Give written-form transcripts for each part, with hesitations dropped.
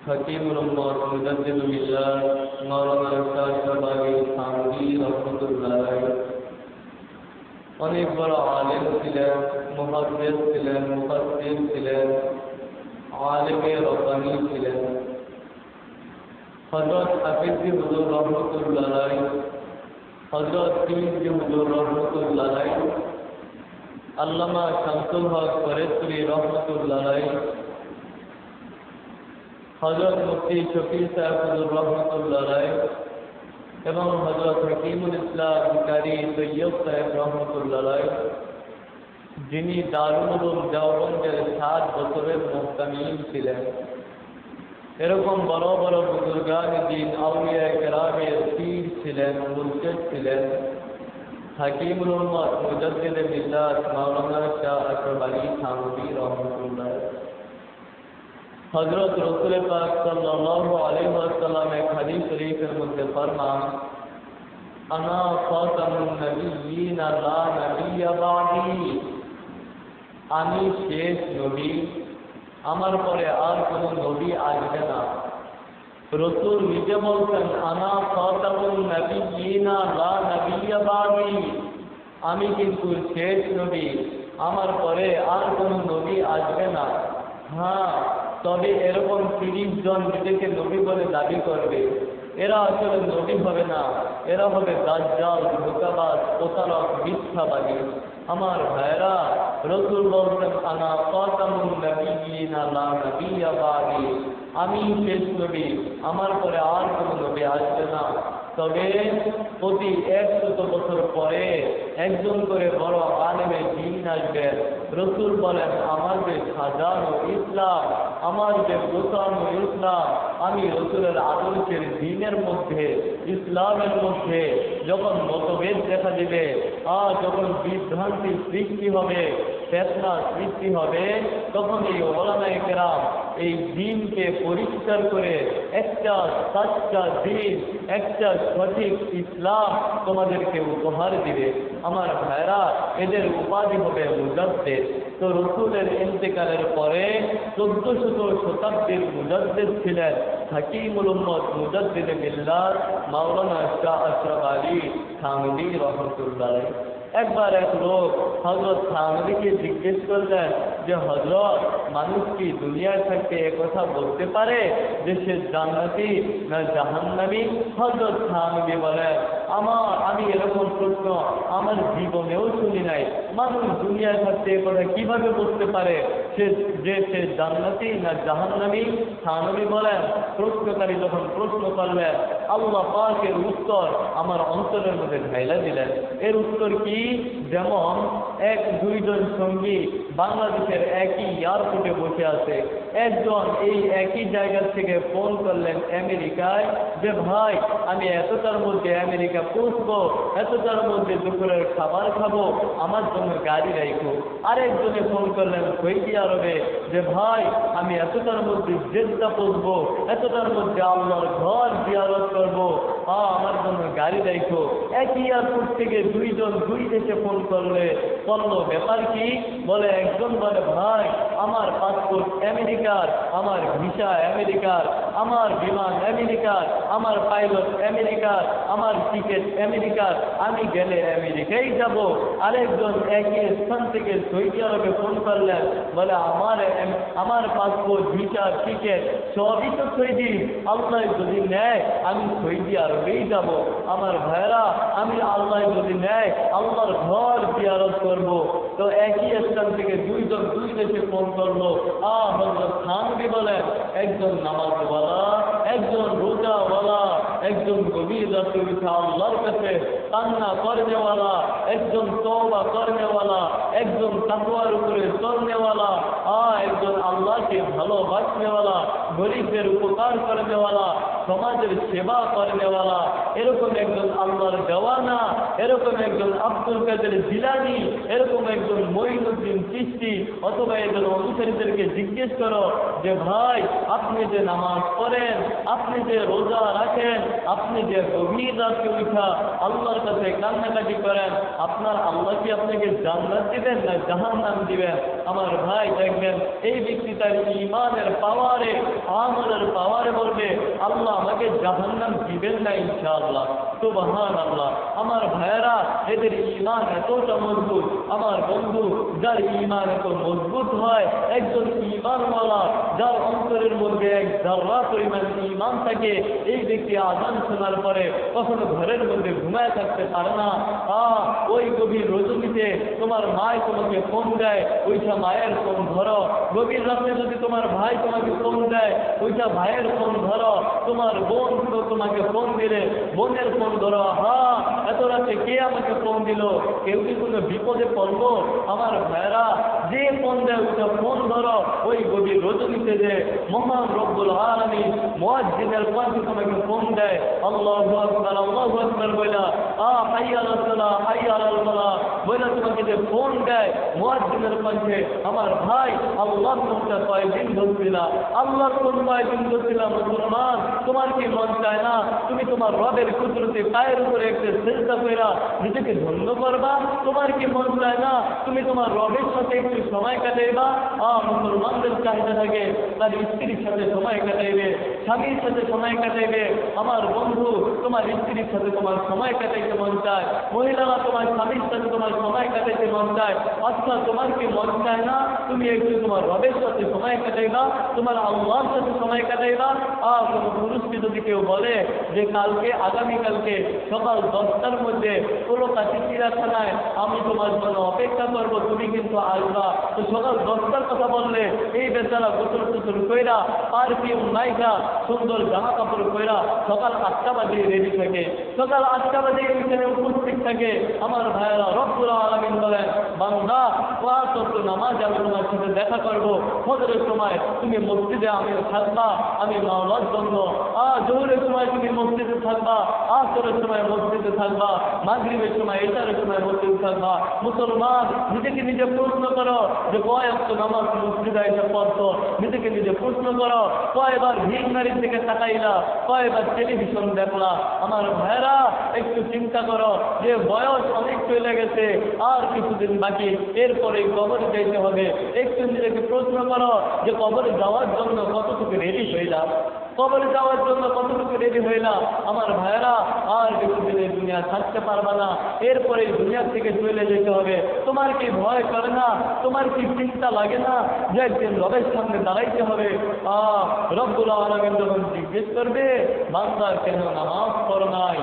हकीमुल उम्मत मुजद्दिदुल मिल्लत मौलाना अशरफ आली थानवी रहमतुल्लाह अलैहि অনেক বড় আলেম ছিলেন, মুহাদ্দিস ছিলেন, মুফাসসির ছিলেন, আলেমে রব্বানী ছিলেন। হযরত হাফিজ হুজুর রহমতুল্লাহ আলাইহি, হযরত পীর হুজুর রহমতুল্লাহ আলাইহি, আল্লামা শামসুল হক ফরিদপুরি রহমতুল্লাহ আলাইহি, হযরত মুফতি শফি সাহেব হুজুর রহমতুল্লাহ আলাইহি এবং হযরত হাকিমুল ইসলাম কারি তৈয়ব সাহেব রহমতুল্লাহ আলাইহি, যিনি দারুল উলুম দেওবন্দের 7 বছরের মুহতামিম ছিলেন। এরকম বড় বড় বুজুর্গান দ্বীন আউলিয়া কেরামের পীর ছিলেন, মুর্শিদ ছিলেন। হাকিমুল উম্মত মুজাদ্দিদে মিল্লাত মাওলানা শাহ আশরাফ আলী থানভী রাহমাতুল্লাহ। হযরত রাসূল পাক সাল্লাল্লাহু আলাইহি ওয়াসাল্লামের হাদিস শরীফের মধ্যে ফরমান, আনা খাতামুন নবিয়্যিন লা নবিয়্যা বাদি, আমি শেষ নবী, আমার পরে আর কোন নবী আসবে না। রাসূল নিজে বলছেন, আনা খাতামুন নবিয়্যিন লা নবিয়্যা বাদি, আমি কিন্তু শেষ নবী, আমার পরে আর কোন নবী আসবে না। হ্যাঁ, তবে এরকম 30 জন নিজেকে নবী বলে দাবি করবে, এরা আসলে নবী হবে না, এরা হবে দাজ্জাল, ধোঁকাবাজ, প্রতারক, মিথ্যাবাদী। আমার ভাইরা, রাসূল বলছেন, আনা খাতামুন নবিয়্যিন লা নবিয়্যা বাদি, আমি শেষ নবী, আমার পরে আর কোনো নবী আসবে না। তবে প্রতি 100 বছর পরে একজন করে বড় আলেমে দ্বীন আসবেন। রাসূল বলেন, আমার যে সাজানো ইসলাম, আমার যে গোছানো ইসলাম, আমি রাসূলের আদর্শের দ্বীনের মধ্যে, ইসলামের মধ্যে যখন মতভেদ দেখা দিবে, যখন বিভ্রান্তি সৃষ্টি হবে, ফিতনা সৃষ্টি হবে, তখন এই উলামায়ে কেরাম এই দ্বীনকে পরিষ্কার করে একটা সচ্চা দ্বীন, একটা সঠিক ইসলাম তোমাদেরকে উপহার দিবে। আমার ভাইরা, এদের উপাধি হবে মুজাদ্দিদ। তো রাসূলের ইন্তেকালের পরে 1400 শতাব্দীর মুজাদ্দিদ ছিলেন হাকিমুল উম্মত মুজাদ্দিদে মিল্লাত মাওলানা শাহ আশরাফ আলী থানভী রাহমাতুল্লাহ আলাইহি। একবার এক লোক হযরত থানভীকে জিজ্ঞেস করলেন যে, হযরত, মানুষ কি দুনিয়ায় থাকতে একথা বলতে পারে যে সে জান্নাতি না জাহান্নামী? হযরত থানভী বলেন, আমি এরকম প্রশ্ন আমার জীবনেও শুনি নাই। মানুষ দুনিয়ায় থাকতে একথা কিভাবে বলতে পারে যে সে জান্নাতি না জাহান্নামী? থানভী বলেন, প্রশ্নকারী যখন প্রশ্ন করলেন, আল্লাহ পাকের উত্তর আমার অন্তরের মধ্যে ঢাইলা দিলেন। এর উত্তর কি? যেমন 1-2 সঙ্গী বাংলাদেশের একই এয়ারপোর্টে বসে আছে, একজন এই একই জায়গা থেকে ফোন করলেন আমেরিকায় যে, ভাই, আমি এতটার মধ্যে আমেরিকা পৌঁছবো, এতটার মধ্যে দুপুরের খাবার খাবো, আমার জন্য গাড়ি রাখো। আরেকজনে ফোন করলেন সৌদি আরবে যে, ভাই, আমি এতটার মধ্যে জেদ্দা পৌঁছবো, এতটার মধ্যে আল্লাহর ঘর জিয়ারত করবো, আমার জন্য গাড়ি রাখো। একই এয়ারপোর্ট থেকে 2 জন 2 দেশে ফোন করলো। ব্যাপার কি? বলে, একজন বলে, ভাই, আমার পাসপোর্ট আমেরিকার, আমার ভিসা আমেরিকার, আমার বিমান আমেরিকার, আমার পাইলট আমেরিকার, আমার টিকিট আমেরিকার, আমি গেলে আমেরিকাই যাব। আরেকজন একই স্থান থেকে সৌদি আরবে ফোন করলেন, বলে, আমার পাসপোর্ট, ভিসা, টিকিট সবই তো সৌদি, আল্লাহ যদি নেয় আমি সৌদি আরবেই যাব। আমার ভাইরা, আমি আল্লাহ যদি নেয় আল্লাহর ঘর জিয়ারত করব। তো একই স্থান থেকে 2 জন 2 দেশে ফোন করলো। হযরত থানভী বলেন, একজন নামাজওয়ালা, একজন রোজাওয়ালা, একজন গভীর রাতে উঠে আল্লাহর কাছে কান্না করেনেওয়ালা, একজন তওবা করেনেওয়ালা, একজন তাকওয়ার উপরে চলনেওয়ালা, একজন আল্লাহকে ভালোবাসনেওয়ালা, গরিবদের উপকার করেনেওয়ালা, সমাজের সেবা করেনেওয়ালা, এরকম একজন আল্লাহর দেওয়ানা, এরকম একজন আব্দুল কাদের জিলানী, এরকম একজন মঈনুদ্দিন চিশতি অথবা একজন অনুসারীদেরকে জিজ্ঞেস করো যে, ভাই, আপনি যে নামাজ পড়েন, আপনি যে রোজা রাখেন, আপনি যে গভীর রাতে উঠা আল্লাহর কাছে কান্নাকাটি করেন, আপনার আল্লাহ কি আপনাকে জান্নাত দিবেন না জাহান্নাম দিবেন? আমার ভাই, দেখবেন এই ব্যক্তি তার ঈমানের পাওয়ারে আমলের পাওয়ারে বলবে আল্লাহ আমাকে জাহান্নাম দিবেন না ইনশাআল্লাহ। সুবহানাল্লাহ। আমার ভাইয়েরা, এদের ঈমান এতটা মজবুত। আমার বন্ধু, যার ঈমান এত মজবুত হয়, একজন ঈমানওয়ালা যার অন্তরের মধ্যে এক যারা পরিমাণ ঈমান থাকে, এই ব্যক্তি আযান শোনার পরে কখনো ঘরের মধ্যে ঘুমায় থাকতে পারে না। ওই গভীর রজনীতে তোমার মায় তোমাকে ফোন দেয়, ওইটা মায়ের ফোন ধরো। গভীর রাতে যদি তোমার ভাই তোমাকে ফোন দেয়, ওইটা ভাইয়ের ফোন ধরো। তোমার বোন তোমাকে ফোন দিলে বোনের ফোন ধরো। এত রাতে কে আমাকে ফোন দিল? কেউ কি কোনো বিপদে পড়বো? আমার ভাইয়েরা, যে ফোন দেয় ওইটা ফোন ধরো। ওই গভীর রজনীতে যে মহান রব্বুল আলামিন মুয়াজ্জিনের কণ্ঠে তোমাকে ফোন দেয়, আল্লাহু আকবার আল্লাহু আকবার বইলা হাইয়া আলাস সালাহ হাইয়া আলাল ফালাহ বইলা তোমাকে যে ফোন দেয় মুয়াজ্জিনের কণ্ঠে, আমার ভাই আল্লাহর কোনটা কয়দিন ধরছিলা, আল্লাহর কোন কয়দিন ধরছিলা মুসলমান? তোমার কি মন চায় না তুমি তোমার রবের কুদরতে পায়ের উপরে একটা সিজদা কইরা নিজেকে ধন্য করবা? তোমার কি মন চায় না তুমি তোমার রবের সাথে একটু সময় কাটাইবা? মুসলমানদের চাহিদা থাকে তার স্ত্রীর সাথে সময় কাটাইবে, স্বামীর সাথে সময় কাটাইবে। আমার বন্ধু, তোমার স্ত্রীর সাথে তোমার সময় কাটাইতে মন চায়, মহিলারা তোমার স্বামীর সাথে তোমার সময় কাটাইতে মন চায়। আচ্ছা, তোমার কি মন চায় না তুমি একটু তোমার রবের সাথে সময় কাটাইবা, তোমার আল্লাহর সাথে সময় কাটাইবা? কোনো পুরুষকে যদি কেউ বলে যে আগামীকালকে সকাল 10টার মধ্যে কলকাতা চিড়িয়াখানায় আমি তোমার জন্য অপেক্ষা করবো, তুমি কিন্তু আসবা, তো সকাল 10টার কথা বললে এই বেচারা গোসল টোসল কইরা পারফিউম নাইকা সুন্দর জামা কাপড় কইরা সকাল 8টা বাজে রেডি থাকে, সকাল 8টা বাজে এখানে উপস্থিত থাকে। আমার ভাইয়েরা, রব্বুল আলামিন বলেন, বান্দা ওয়াক্ত নামাজ আমি তোমার সাথে দেখা করবো, ফজরের সময় তুমি মসজিদে আমি থাকবা, আমি মাওলার জন্য। জোহরের সময় তুমি মসজিদে থাকবা, আসরের সময় মসজিদে থাকবা, মাগরিবের সময় ইশারের সময় মসজিদে থাকবা। মুসলমান, নিজেকে নিজে প্রশ্ন করো যে কয় ওয়াক্ত নামাজ মসজিদে এসে পড়তো? নিজেকে নিজে প্রশ্ন করো, কয়বার ভিড় নারীর দিকে তাকাইলা, কয়বার টেলিভিশন দেখলা? আমার ভাইরা, একটু চিন্তা করো যে বয়স অনেক চলে গেছে, আর কিছুদিন বাকি, এরপরে কবরে যাইতে হবে। একটু নিজেকে প্রশ্ন করো যে কবরে যাওয়ার জন্য কতটুকু রেডি হইলা, কবরে যাওয়ার জন্য কতটুকু রেডি হইলা? আমার ভাইয়েরা, আর কিছুদিনের দুনিয়া থাকতে পারবা না, এরপরে দুনিয়ার থেকে চলে যেতে হবে। তোমার কি ভয় করে না? তোমার কি চিন্তা লাগে না যে একদিন রবের সামনে দাঁড়াইতে হবে? রব্বুল আলামিন যখন জিজ্ঞেস করবে, বান্দা কেন নামাজ পড়ো নাই,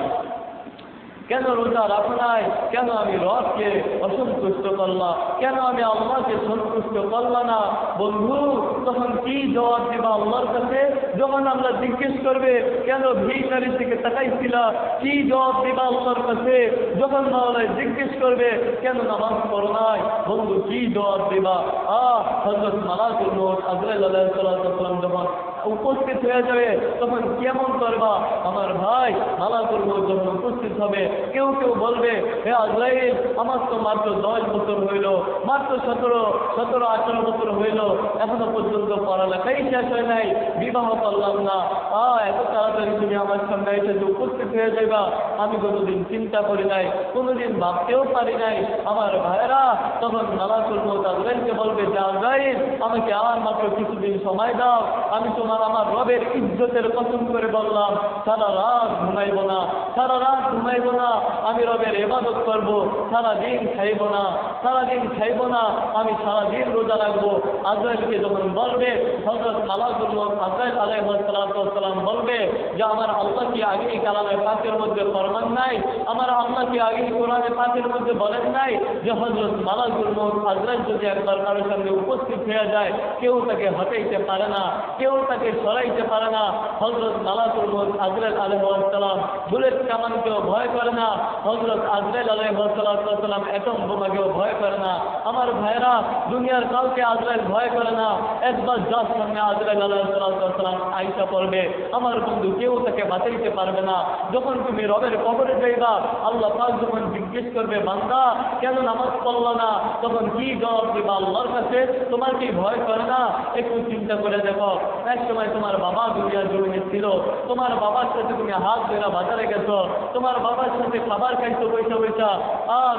কেন রোজা রাখো নাই, কেন আমি রবকে অসন্তুষ্ট করলাম, কেন আমি আল্লাহকে সন্তুষ্ট করলাম না? বন্ধু, তখন কি জবাব দিবা আল্লাহর কাছে? যখন আমরা জিজ্ঞেস করবে কেন ভিড় নারীর দিকে তাকাইছিলা, কি জবাব দিবা আল্লাহর কাছে? যখন মাওলায় জিজ্ঞেস করবে কেন নামাজ পড়ো নাই, বন্ধু কি জবাব দিবা? হযরত মালাকুল মউত আজরাইল আলাইহিস সালাম যখন উপস্থিত হয়ে যাবে তখন কেমন করবা? আমার ভাই, মালাকুল মউত যখন উপস্থিত হবে, কেউ কেউ বলবে, হে আজরাইল, আমার তো মাত্র 10 বছর হইল, মাত্র 17-18 বছর হইল, এখনো পর্যন্ত পড়ালেখাই শেষ হয় নাই, বিবাহ করলাম না। এত তাড়াতাড়ি তুমি আমার সামনে এসে যে উপস্থিত হয়ে যাইবা, আমি কোনোদিন চিন্তা করি নাই, কোনোদিন ভাবতেও পারি নাই। আমার ভাইয়েরা, তখন মালাকুল মউত আজরাইলকে বলবে যে আজরাইল, আমাকে আর মাত্র কিছুদিন সময় দাও, আমি আমার রবের ইজ্জতের কসম করে বললাম, সারা রাত ঘুমাইব না, সারা রাত ঘুমাইব না, আমি রবের ইবাদত করব, সারাদিন খাইব না, সারাদিন খাইব না, আমি সারাদিন রোজা রাখবো। আজরাইলকে যখন বলবে, হযরত মালাকুল মউত আজরাইল আলাইহিস সালাম বলবে যে আমার আল্লাহ কি আগে কালামে পাকের মধ্যে ফরমান নাই, আমার আল্লাহ কি আগে কোরআনে পাকের মধ্যে বলেন নাই যে হযরত মালাকুল মউত আজরাইল যদি একবার কারোর সামনে উপস্থিত হয়ে যায়, কেউ তাকে হটাইতে পারে না, কেউ তাকে সরাইতে পারে না। হযরত মালাকুল মউত আজরাইল আলাইহিস সালাম বুলেট কামানকেও ভয় করে না, হযরত আজরাইল আলাইহিস সালাম অ্যাটম বোমাকেও ভয় করে না। আমার ভাইরা, দুনিয়ার কাউকে আজরাইল ভয় করে না। একবার যার সামনে আজরাইল আলাইহিস সালাম আইসা করবে আমার বন্ধু, কেউ তাকে বাঁচাইতে পারবে না। যখন তুমি রবের কবরে যাইবা, আল্লাহ পাক যখন জিজ্ঞেস করবে বান্দা কেন নামাজ পড়লো না, তখন কি জবাব দিবা আল্লাহর কাছে? তোমার কি ভয় করে না? একটু চিন্তা করে দেখো, এক সময় তোমার বাবা দুনিয়ার জমিনে ছিল, তোমার বাবার সাথে তুমি হাত ধরে বাজারে গেছো, তোমার বাবার সাথে খাবার খাইছো পয়সা পয়সা,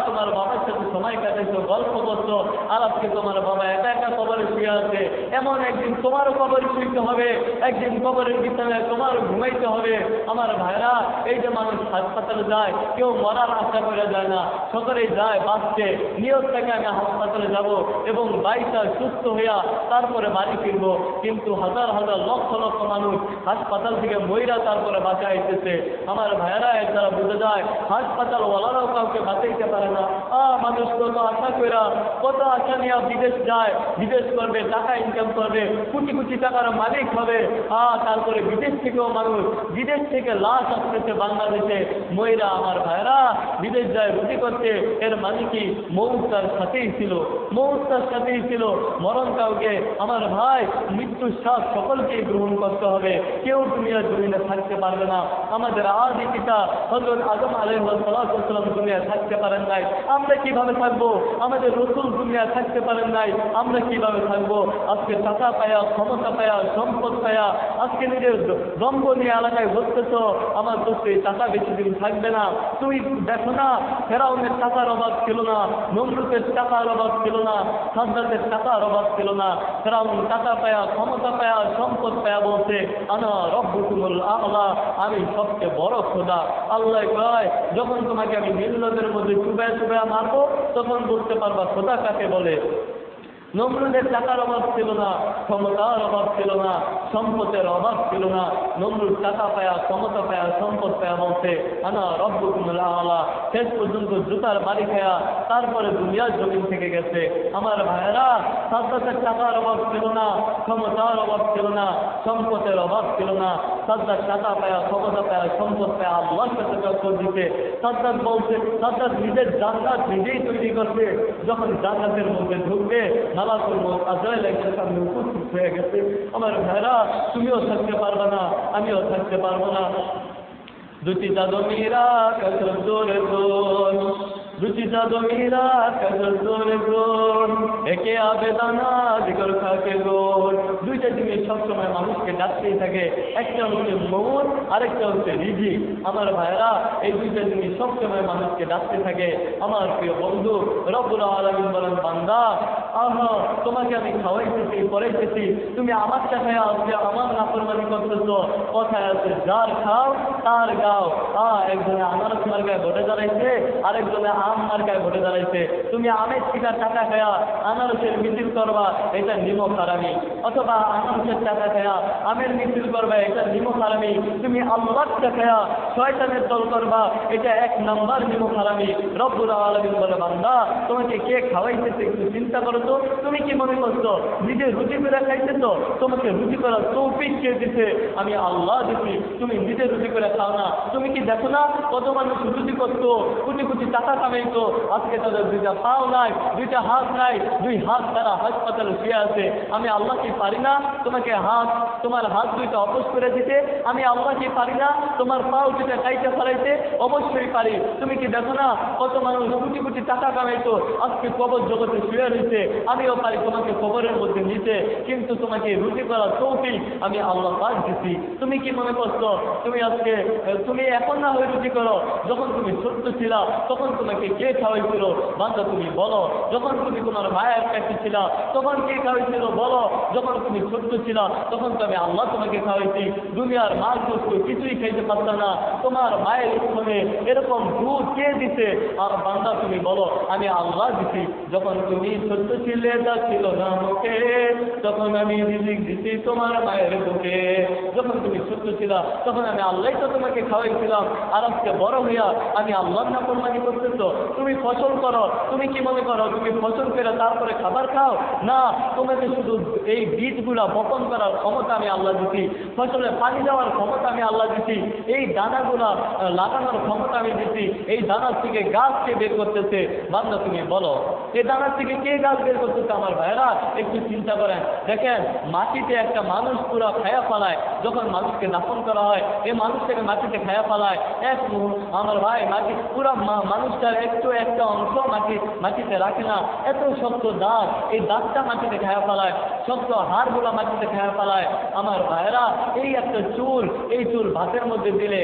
তোমার বাবার সাথে সময় কাটাইছো, গল্প করছো, আর আজকে তোমার বাবা একা একা কবরে শুয়ে আছে। এমন একদিন তোমারও কবরে শুইতে হবে, একদিন কবরের বিছানায় তোমারও ঘুমাইতে হবে। আমার ভাইরা, এই যে মানুষ হাসপাতালে যায়, কেউ মরার আশা করে যায় না, সকলেই যায় বাঁচতে, নিয়ত থেকে আমি হাসপাতালে যাব এবং বাইকটা সুস্থ হইয়া তারপরে বাড়ি ফিরবো। কিন্তু হাজার হাজার লক্ষ লক্ষ মানুষ হাসপাতাল থেকে মহিলা তারপরে বাঁচা আইতেছে। আমার ভাইয়েরা এর দ্বারা বুঝে যায় হাসপাতাল ওয়ালারাও কাউকে বাঁচাইতে পারে না। মানুষ কত আশা কইরা, কত আশা নিয়ে বিদেশ যায়, বিদেশ করবে, টাকা ইনকাম করবে, কোটি কোটি টাকার মালিক হবে। তারপরে বিদেশ থেকেও মানুষ, বিদেশ থেকে লাশ আসতেছে বাংলাদেশে। মহিলা আমার ভাইয়েরা বিদেশ যায় রুটি করতে, এর মানে কি মৌত তার সাথেই ছিল, মৌত তার সাথেই ছিল। মরণ কাউকে, আমার ভাই, মৃত্যুর শ্বাস সকলকেই গ্রহণ করতে হবে, কেউ দুনিয়ার জমিনে থাকতে পারবে না। আমাদের আদি পিতা হযরত আদম আলাইহিস সালাম দুনিয়ায় থাকতে পারেন নাই, আমরা কিভাবে থাকবো? আমাদের রাসূল দুনিয়ায় থাকতে পারেন নাই, আমরা কিভাবে থাকবো? আজকে টাকা পায়া, ক্ষমতা পায়া, সম্পদ পায়া আজকে নিজের দম্ভ নিয়ে এলাকায় বসতেছ। আমার দোস্ত, এই টাকা বেশি দিন থাকবে না। তুই দেখো না, ফেরাউনের টাকার অভাব ছিল না, নমরুদের টাকার অভাব ছিল না, সাদ্দাতের টাকার অভাব ছিল না। ফেরাউন টাকা পায়া, ক্ষমতা পায়া, সম্পদ পায়া বলছে আনা রব্বুকুমুল আ'লা, আমি সবচেয়ে বড় খোদা। আল্লাহ কয়, যখন তোমাকে আমি নীলনদের মধ্যে চুবায়া চুবায়া মারবো, তখন বুঝতে পারবা খোদা কাকে বলে। নমরুদের টাকার অভাব ছিল না, ক্ষমতার অভাব ছিল না, সম্পদের অভাব ছিল না। নমরুদ টাকা পায়া, ক্ষমতা পায়া, সম্পদ পায়া বলছে আনা রব্বুকুমুল আ'লা। শেষ পর্যন্ত জুতার বাড়ি খায়া তারপরে দুনিয়ার জমিন থেকে গেছে। আমার ভাইয়েরা, সাদ্দাতের টাকার অভাব ছিল না, ক্ষমতার অভাব ছিল না, সম্পদের অভাব ছিল না। সাদ্দাত টাকা পায়া, ক্ষমতা পায়া, সম্পদ পায়া আল্লাহর কাছে টক্কর দিতে। সাদ্দাত বলছে, সাদ্দাত নিজের জান্নাত নিজেই তৈরি করছে। যখন জান্নাতের মধ্যে ঢুকবে, মালাকুল মউত আজরাইল এসে সামনে উপস্থিত হয়ে গেছে। আমার ভাইরা, তুমিও থাকতে পারবে না, আমিও থাকতে পারবো না। দুটি জাদমিরা কসর জোরে জোর, দুটি জাদমিরা কসর জোরে জোর, একে আবেদানা দিগর খাকে গোর। দুইটা জিনিস সবসময় মানুষকে ডাকতেই থাকে, একটা হচ্ছে মউত, আরেকটা হচ্ছে রিজিক। আমার ভাইরা, এই দুইটা জিনিস সবসময় মানুষকে ডাকতে থাকে। আমার প্রিয় বন্ধু রব্বুল আলামিন বলেন, বান্দা আহা, তোমাকে আমি খাওয়াইতেছি, পড়াইতেছি, তুমি আমার টাকায় আসবে, আমার নাফরমানি করতেছো। কথায় আছে, যার খাও তার গাও। একজনে আনারস মার্কায় ভোটে দাঁড়াইছে, আরেকজনে আম মার্কায় ভোটে দাঁড়াইছে। তুমি আমের টিকা টাকা খায়া আনারসের মিছিল করবা, এটা নিমক হারামি। অথবা আনারসের টাকা খায়া আমের মিছিল করবা, এটা নিমক হারামি। তুমি আল্লাহর টাকা শয়তানের দল করবা, এটা 1 নাম্বার নিমক হারামি। রব্বুল আলামিন বলে, বান্দা তোমাকে কে খাওয়াইতেছে একটু চিন্তা করো তো। তুমি কি মনে করছো নিজে রুটি করে খাইতেছো? তোমাকে রুটি করার তৌফিক কে দিছে? আমি আল্লাহ দিছি। তুমি নিজে রুটি করে খাও না। তুমি কি দেখো না কত মানুষ রুটি করতো, কোটি কোটি টাকা কামাইতো, আজকে তাদের 2টা পাও নাই, 2টা হাত নাই, 2 হাত তারা হাসপাতালে শুয়ে আছে। আমি আল্লাহ কি পারি না তোমাকে তোমার হাত 2টা অপস করে দিতে? আমি আল্লাহ কি পারি না তোমার পাও 2টা কাইতে ফেলাইতে? অবশ্যই পারি। তুমি কি দেখো না কত মানুষ কোটি কোটি টাকা কামাইতো, আজকে কবর জগতে শুয়ে রয়েছে? আমিও পারি তোমাকে কবরের মধ্যে নিতে, কিন্তু তোমাকে রুটি করার তৌফিক আমি আল্লাহ পাক দিছি। তুমি কি মনে করছো তুমি এখন না হয়ে রুটি করো? যখন তুমি ছোট্ট ছিলা তখন তোমাকে কে খাওয়াইছিল? বান্দা তুমি বলো। যখন তুমি তোমার মায়ের কাছে ছিলা তখন কে খাওয়াইছিল? বলো। যখন তুমি ছোট্ট ছিলা তখন তো আমি আল্লাহ তোমাকে খাওয়াইছি। দুনিয়ার মাছ বস্তু কিছুই খাইতে পারত না, তোমার মায়ের স্তনে এরকম দুধ কে দিছে? আর বান্দা তুমি বলো, আমি আল্লাহ দিছি। যখন তুমি ছোট্ট ছিলে তা ছিল না মুখে, তখন আমি রিজিক দিছি তোমার মায়ের বুকে। যখন তুমি ছোট্ট ছিলা তখন আমি আল্লাহ তো তোমাকে খাওয়াইছিলাম, আর আজকে বড় হইয়া আমি আল্লাহর নাফরমানি করতেছো। তুমি ফসল করো, তুমি কি মনে করো তুমি ফসল করে তারপরে খাবার খাও? না, তোমাকে শুধু এই বীজগুলা বপন করার ক্ষমতা আমি আল্লাহ দিছি, ফসলে পানি দেওয়ার ক্ষমতা আমি আল্লাহ দিছি, এই দানাগুলা লাগানোর ক্ষমতা আমি দিছি। এই দানার থেকে গাছ কে বের করতেছে? বান্দা তুমি বলো, এই দানার থেকে কে গাছ বের করতেছে। আমার ভাইরা একটু চিন্তা করেন, দেখেন মাটিতে একটা মানুষ পুরো খায়া ফেলায়, যখন মানুষকে দাফন করা হয় এই মানুষটাকে মাটিতে খায়া ফেলায় আমার ভাই মাটি পুরো মানুষটার একটু একটা অংশ মাটিতে রাখে না, এত শক্ত দাঁত, এই দাঁতটা মাটিতে খায়া ফেলায়, শক্ত হাড়গুলা মাটিতে খায়া ফেলায়। আমার ভাইরা এই একটা চুল, এই চুল ভাতের মধ্যে দিলে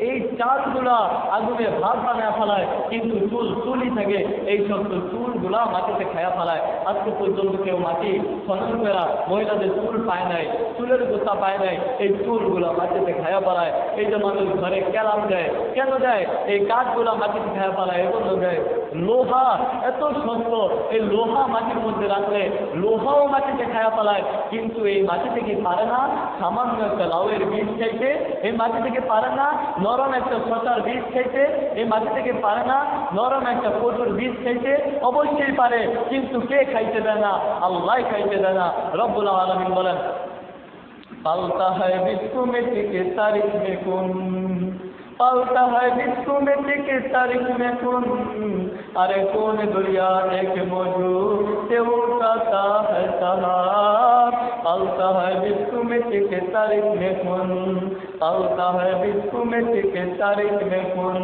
এই চালগুলা আগুনে ভাত বানায় ফেলায়, কিন্তু চুলই থাকে, এই শক্ত চুলগুলা মাটিতে খায়া ফেলায়। আজকে পর্যন্ত কেউ মাটি খনন করা মহিলাদের চুল পায় নাই, চুলের গোছা পায় নাই, এই চুলগুলা মাটিতে খায়া ফেলায়। এই যে মানুষ ঘরে কেলাম দেয়, কেন দেয়? এই কাঠগুলা মাটিতে খায়া ফেলায়, এগুলো দেয়। লোহা এত শক্ত, এই লোহা মাটির মধ্যে রাখলে লোহাও মাটিতে খায়া ফেলায়, কিন্তু এই মাটি থেকে পারে না সামান্য একটা লাউয়ের বীজ খাইতে, এই মাটি থেকে পারে না নরম একটা শসার বীজ খাইতে, এই মাটি থেকে পারে না নরম একটা কচুর বীজ খাইতে। অবশ্যই পারে, কিন্তু কে খাইতে দেয় না? আল্লাহ খাইতে দেয় না। রব্বুল আলামিন বলেন, পালতা হয় বিশ্ব মিটি কে তারিখ মে কুন, पालता है विश्व में के तारीख में कौन, अरे कौन दुनिया एक मौजूद से उठाता है सहार। पालता है विश्व में के तारीख में कौन, पालता है विश्व में के तारीख में कौन,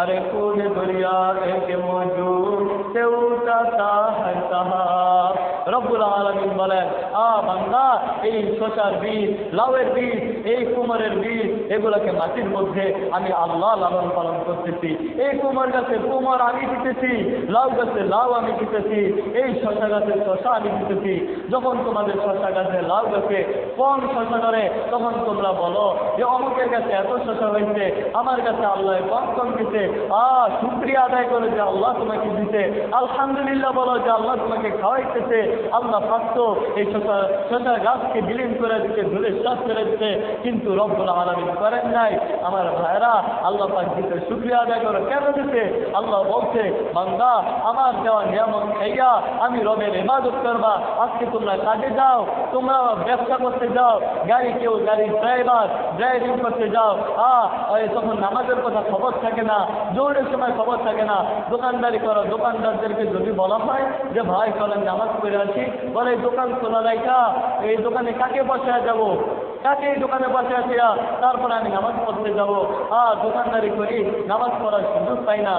अरे कौन दुनिया एक मौजूद से उठाता है सहार। রব্বুল আলামিন বলেন, বান্দা এই শসার বীজ, লাউয়ের বীজ, এই কুমারের বীজ, এগুলোকে মাটির মধ্যে আমি আল্লাহ লালন পালন করতেছি। এই কুমার গাছে কুমার আমি দিতেছি, লাউ গাছে লাউ আমি দিতেছি, এই শসা গাছে শসা আমি দিতেছি। যখন তোমাদের শসা গাছে লাউ গাছে কম শসা করে, তখন তোমরা বলো যে অমুকের কাছে এত শসা হয়েছে, আমার কাছে আল্লাহ কম কম দিতে। শুকরিয়া আদায় করে যে আল্লাহ তোমাকে দিতে, আলহামদুলিল্লাহ বলো যে আল্লাহ তোমাকে খাওয়াইতেছে। আল্লাহ পারত এই শসার গাছকে বিলীন করে দিতে, ধরে শ্বাস করে দিতে, কিন্তু রব্বুল আলামিন করেন নাই। আমার ভাইরা আল্লাহ পাক দিতে শুকরিয়া আদায় করো। কেন দিতে? আল্লাহ বলছে, বান্দা আমার দেওয়া নিয়ামত খাইয়া আমি রবের ইবাদত করবা। আজকে তোমরা কাজে যাও, তোমরা ব্যবসা করতে যাও, কেউ গাড়ি ড্রাইভিং করতে যাও, তখন নামাজের কথা খবর থাকে না, জোরের সময় খবর থাকে না। দোকানদারি করো, দোকানদারদেরকে যদি বলা হয় যে ভাই চলেন নামাজ পড়ে আসি, বলে দোকান খোলা রাখা, এই দোকানে কাকে বসে যাবো, কাকে এই দোকানে বসে আছি, তারপরে আমি নামাজ পড়তে যাবো। দোকানদারি করি, নামাজ পড়ার সুযোগ পাই না।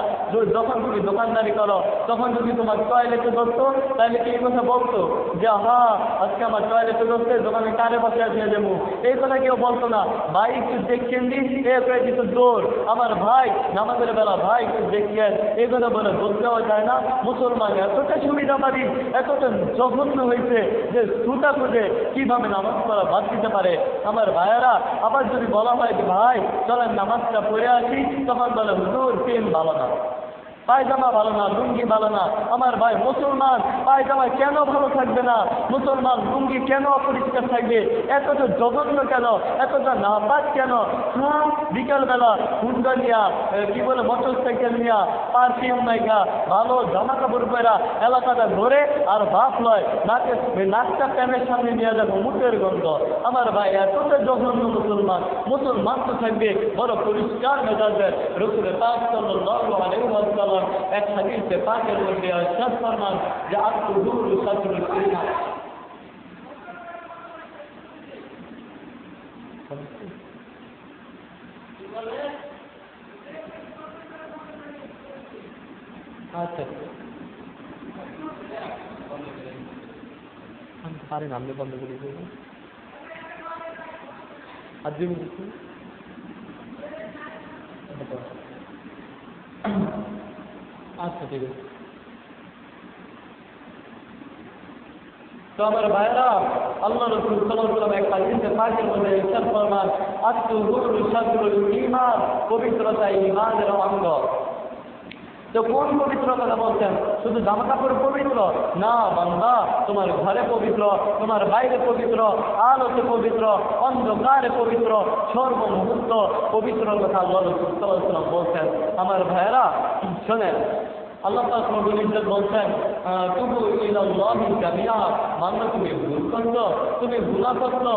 যখন তুমি দোকানদারি করো, তখন যদি তোমার টয়লেটে ধরতো, তাহলে কি এই কথা বলতো যে আজকে আমার টয়লেটে ধরতে, দোকানে কারে বসে আসিয়া যাবো? এই কথা কেউ বলতো না। ভাই একটু দেখছেন দিস, দিত দৌড়। আমার ভাই নামাজের বেলা, ভাই একটু দেখছেন, এই কথা বলে ধরতেও যায় না। মুসলমান এতটা সুবিধাবাদী, এতটা জঘন্য হয়েছে যে ছুটা খুঁজে কিভাবে নামাজ পড়া বাদ দিতে পারে। আমার ভাইয়েরা আবার যদি বলা হয় যে ভাই চলেন নামাজটা পড়ে আসি, তখন বলে হুজুর পেন ভালো না, পায়জামা ভালো না, লুঙ্গি ভালো না। আমার ভাই মুসলমান পায়জামা কেন ভালো থাকবে না? মুসলমান লুঙ্গি কেন অপরিষ্কার থাকবে? এতটা জঘন্য কেন? এতটা নাপাক কেন? বিকালবেলা হুন্ডা নিয়া, কি বলে মোটর সাইকেল নিয়া, পারফিউম নাইকা, ভালো জামা কাপড় পরা এলাকাটা ঘুরে আর ভাব লয়, নাকটা প্যানের সামনে নিয়ে যাবো, মুখের গন্ধ। আমার ভাই এতটা জঘন্য মুসলমান তো থাকবে বড় পরিষ্কার মেজাজের। রাসূল পাক সাল্লাল্লাহু আলাইহি ওয়াসাল্লাম এক হাদিসে পাকের মধ্যে ইরশাদ ফরমান যে আত-তুহুরু শাতরুল ঈমান। আচ্ছা আমি পারি না, আপনি বন্ধ করে দেবেন। আর দুই মিনিট আচ্ছা ঠিক আছে। তো আমার ভাইরা আল্লাহ রাসূল সাল্লাল্লাহু আলাইহি ওয়াসাল্লাম এক হাদিসে পাকের মধ্যে ইরশাদ ফরমান আত-তুহুরু শাতরুল ঈমান, পবিত্রতা ঈমানের অঙ্গ। তো কোন পবিত্র কথা বলছেন? শুধু জামা কাপড় পবিত্র না বান্দা, তোমার ঘরে পবিত্র, তোমার বাইরে পবিত্র, আলোতে পবিত্র, অন্ধকারে পবিত্র, সর্বমুহূর্ত পবিত্র কথা আল্লাহ রাসূল সাল্লাল্লাহু আলাইহি ওয়াসাল্লাম বলছেন। আমার ভাইরা শোনেন, আল্লাহ পাক রব্বুল ইজ্জত বলছেন তুবু ইলাল্লাহি জামিআ, বান্দা তুমি ভুল করছো, তুমি গুনাহ করছো,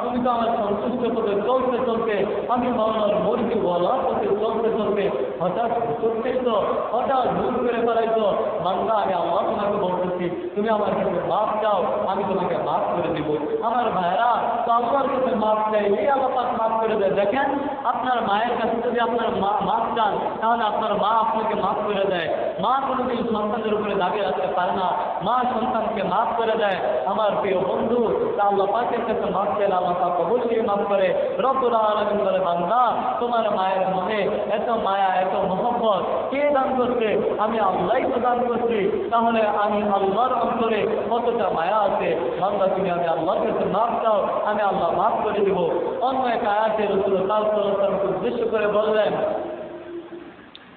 তুমি তো আমার সন্তুষ্ট পথে চলতে চলতে, আমি মাওলার মর্জি ওয়ালা পথে চলতে চলতে হঠাৎ করতেইতো, হঠাৎ ভুল করে ফেলাইতো, বান্দা আমি আল্লাহ তোমাকে বলতেছি তুমি আমার কাছে মাফ চাও, আমি তোমাকে মাফ করে দিব। আমার ভাইরা তো আল্লাহর কাছে মাফ চাইলেই আল্লাহ পাক মাফ করে দেয়। দেখেন আপনার মায়ের কাছে যদি আপনার মাফ চান তাহলে আপনার মা আপনাকে মাফ করে দেয়। মা কোনোদিন সন্তানের উপরে দাবি রাখতে পারে না, মা সন্তানকে মাফ করে দেয়। আমার প্রিয় বন্ধু, তা আল্লাহ পাকের কাছে মাফ চাইলে আল্লাহ পাক অবশ্যই মাফ করে। রব্বুল আলামিন বলে, বান্দা তোমার মায়ের মনে এত মায়া, এত মহব্বত কে দান করছে? আমি আল্লাহই তো দান করছি। তাহলে আমি আল্লাহর অন্তরে কতটা মায়া আছে, বান্দা তুমি আমি আল্লাহর কাছে মাফ চাও, আমি আল্লাহ মাফ করে দিব। অন্য এক আয়াতে রাসূল সাল্লাল্লাহু আলাইহি ওয়াসাল্লামকে উদ্দেশ্য করে বললেন,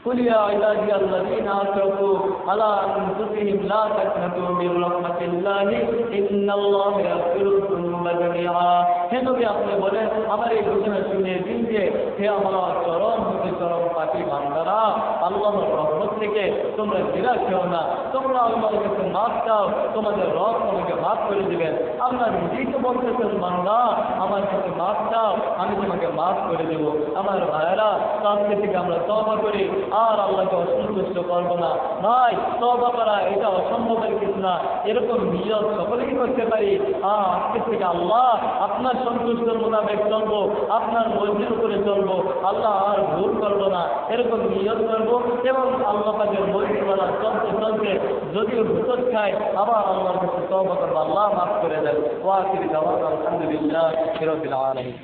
قل يا عبادي الذين اسرفوا على انفسهم لا تقنطوا من رحمة الله ان الله يغفر الذنوب جميعا। হে নবী আপনি বলেন আমার এই ঘোষণা শুনে দিন যে হে আমার চরম হতে চরম পাপী বান্দারা, আল্লাহর রহমত থেকে তোমরা নিরাশ হও না, তোমরা আল্লাহর কাছে মাফ চাও, তোমাদের রব তোমাকে মাফ করে দিবেন। আল্লাহ নিজেই তো বলতেছেন, বান্দা আমার কাছে মাফ চাও, আমি তোমাকে মাফ করে দেব। আমার ভাইয়েরা, আজকে থেকে আমরা তওবা করি, আর আল্লাহকে অসন্তুষ্ট করবো না। ভাই তওবা করা এটা অসম্ভবের কিছু না, এরকম নিয়ত সকলেই করতে পারি। আজকে থেকে আল্লাহ আপনার সন্তুষ্টের মোতাবেক চলবো, আপনার মর্জির উপরে চলবো, আল্লাহ আর ভুল করবো না, এরকম নিয়ত করবো। এবং আল্লাহ পাকের মর্জি বলা চলতে চলতে যদিও ভুতত খায় আবার আল্লাহর কাছে তওবা করবো, আল্লাহ মাফ করে দেন। ওয়া আখিরু দাওয়ানা আলহামদুলিল্লাহি রাব্বিল আলামিন।